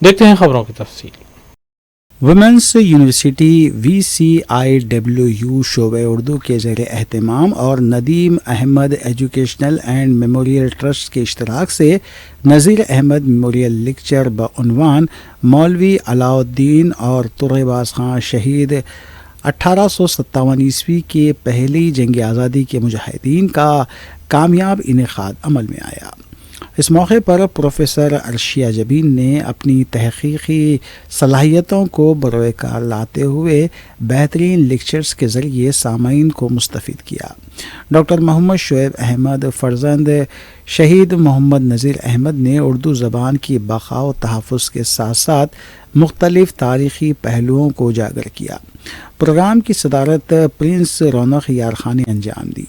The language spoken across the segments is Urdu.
دیکھتے ہیں خبروں کی تفصیل۔ ویمنس یونیورسٹی VCIWU شعبہ اردو کے زیر اہتمام اور Nadeem Ahmad educational and memorial trust کے اشتراک سے نذیر احمد میموریل لیکچر بعنوان مولوی علاء الدین اور طرباز خان شہید 1857 عیسوی کے پہلی جنگ آزادی کے مجاہدین کا کامیاب انعقاد عمل میں آیا۔ اس موقع پر پروفیسر عرشیہ جبین نے اپنی تحقیقی صلاحیتوں کو بروئے کار لاتے ہوئے بہترین لیکچرز کے ذریعے سامعین کو مستفید کیا۔ ڈاکٹر محمد شعیب احمد فرزند شہید محمد نذیر احمد نے اردو زبان کی بقا و تحفظ کے ساتھ ساتھ مختلف تاریخی پہلوؤں کو اجاگر کیا۔ پروگرام کی صدارت پرنس رونق یارخان نے انجام دی۔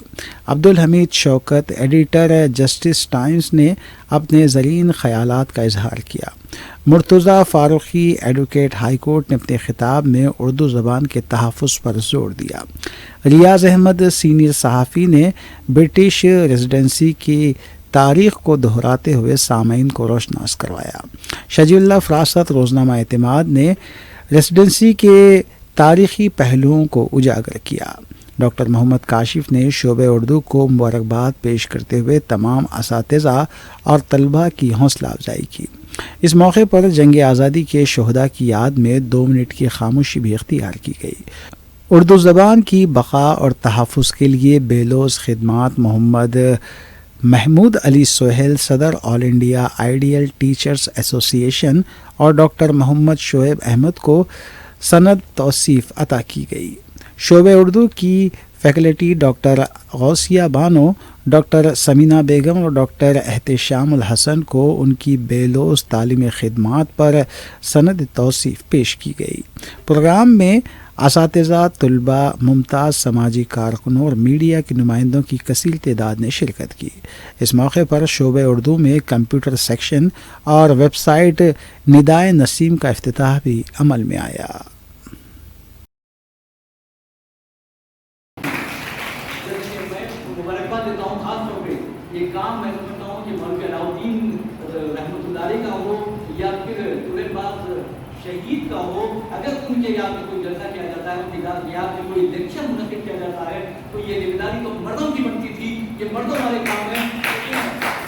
Abdul Hamid Shaukat editor justice times نے اپنے زرین خیالات کا اظہار کیا۔ Murtaza Farooqui advocate high court نے اپنے خطاب میں اردو زبان کے تحفظ پر زور دیا۔ ریاض احمد سینئر صحافی نے برٹش ریزیڈنسی کی تاریخ کو دہراتے ہوئے سامعین کو روشناس کروایا۔ شجی اللہ فراست روزنامہ اعتماد نے ریزیڈنسی کے تاریخی پہلوؤں کو اجاگر کیا۔ ڈاکٹر محمد کاشف نے شعبہ اردو کو مبارکباد پیش کرتے ہوئے تمام اساتذہ اور طلباء کی حوصلہ افزائی کی۔ اس موقع پر جنگ آزادی کے شہداء کی یاد میں 2 منٹ کی خاموشی بھی اختیار کی گئی۔ اردو زبان کی بقا اور تحفظ کے لیے بے لوث خدمات محمد محمود علی سہیل صدر آل انڈیا آئیڈیل ٹیچرز ایسوسی ایشن اور ڈاکٹر محمد شعیب احمد کو سند توصیف عطا کی گئی۔ شعبہ اردو کی فیکلٹی ڈاکٹر غوثیہ بانو، ڈاکٹر سمینہ بیگم اور ڈاکٹر احتشام الحسن کو ان کی بے لوث تعلیمی خدمات پر سند توصیف پیش کی گئی۔ پروگرام میں اساتذہ، طلباء، ممتاز سماجی کارکنوں اور میڈیا کے نمائندوں کی کثیر تعداد نے شرکت کی۔ اس موقع پر شعبہ اردو میں کمپیوٹر سیکشن اور ویب سائٹ ندائے نسیم کا افتتاح بھی عمل میں آیا۔ یہ کام میں سمجھتا ہوں کہ مولوی علاء الدین رحمۃ اللہ علیہ کا ہو یا پھر طرباز شہید کا ہو، اگر ان کے یاد میں کوئی جلسہ کیا جاتا ہے، ان کے یاد میں کوئی لیکچر منعقد کیا جاتا ہے تو یہ ذمہ داری تو مردوں کی بنتی تھی، یہ مردوں والے کام ہیں۔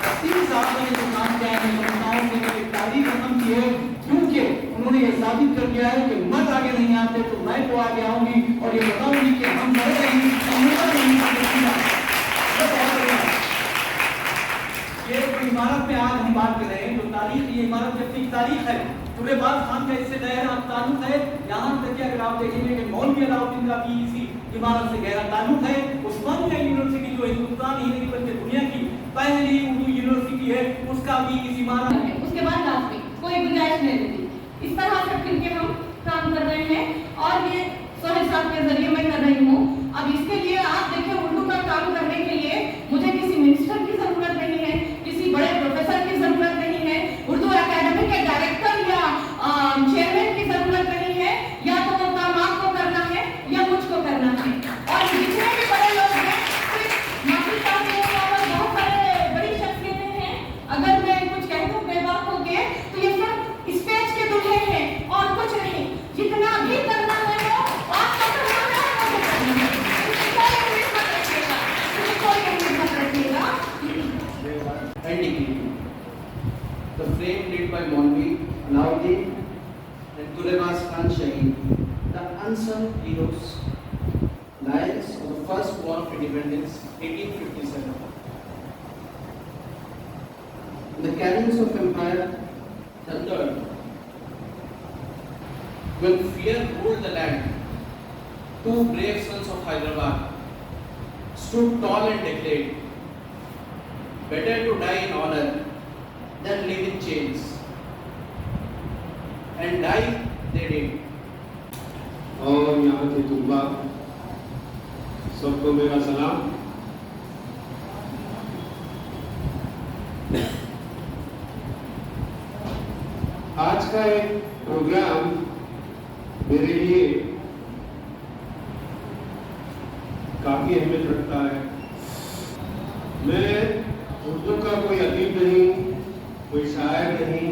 وسیم صاحب نے جو کام کیا ہے میں سمجھتا ہوں کہ ایک تاریخ رقم کی ہے، کیونکہ انہوں نے یہ ثابت کر دیا ہے کہ مرد آگے نہیں آتے تو میں تو آگے آؤں گی اور یہ بتاؤں گی کہ ہم مرد نہیں یہ عمارت میں آج ہم بات کر رہے ہیں جو تاریخ، یہ عمارت جب کی تاریخ ہے، طرباز خان کا اس سے گہرا تعلق ہے۔ یہاں تک کہ اگر آپ دیکھیں گے کہ مولوی علاء الدین کا بھی اسی عمارت سے گہرا تعلق ہے۔ عثمانیہ یونیورسٹی جو ہندوستان ہی نہیں بلکہ دنیا کی پہلی اردو یونیورسٹی ہے، اس کا بھی اس عمارت ہے۔ اس کے بعد لازمی کوئی گنجائش نہیں رہتی۔ اس طرح سے مل کے ہم کام کر رہے ہیں اور یہ سہیل صاحب کے ذریعے میں کر رہی ہوں۔ اب اس کے لیے آپ دیکھیں اردو کا کام کرنے کے لیے مجھے کسی منسٹر کی ضرورت نہیں ہے، کسی بڑے پروفیسر کی ضرورت نہیں ہے، اردو اکیڈمی کے ڈائریکٹر یا چیئرمین کی ضرورت نہیں ہے، یا تو وہ کام آپ کو کرنا ہے یا مجھ کو کرنا ہے۔ اور جتنے بھی بڑے لوگ ہیں، مافی چاہتے ہیں اور بہت سارے بڑی شخصیتیں ہیں، اگر میں کچھ کہہ دوں بے باک ہو کے تو یہ سب اسٹیج کے دلہے ہیں اور کچھ نہیں۔ جتنا بھی کرنا ہے وہ آپ کو کرنا ہے، مجھے کرنا ہے۔ کوئی امید مت رکھیے گا، کوئی امید مت رکھیے گا۔ The frame laid by Maulvi Alauddin and Tulebaz Khan Shahid, the unsung heroes, lions of the first war of independence, 1857. The cannons of empire thundered when fear ruled the land. Two brave sons of Hyderabad stood tall and declared, "Better to die in honor than live in chains." And die they did. اور یہاں کے طلباء سب کو میرا سلام۔ آج کا ایک پروگرام میرے لیے کافی اہمیت رکھتا ہے۔ میں اردو کا کوئی ادیب نہیں، کوئی شاعر نہیں،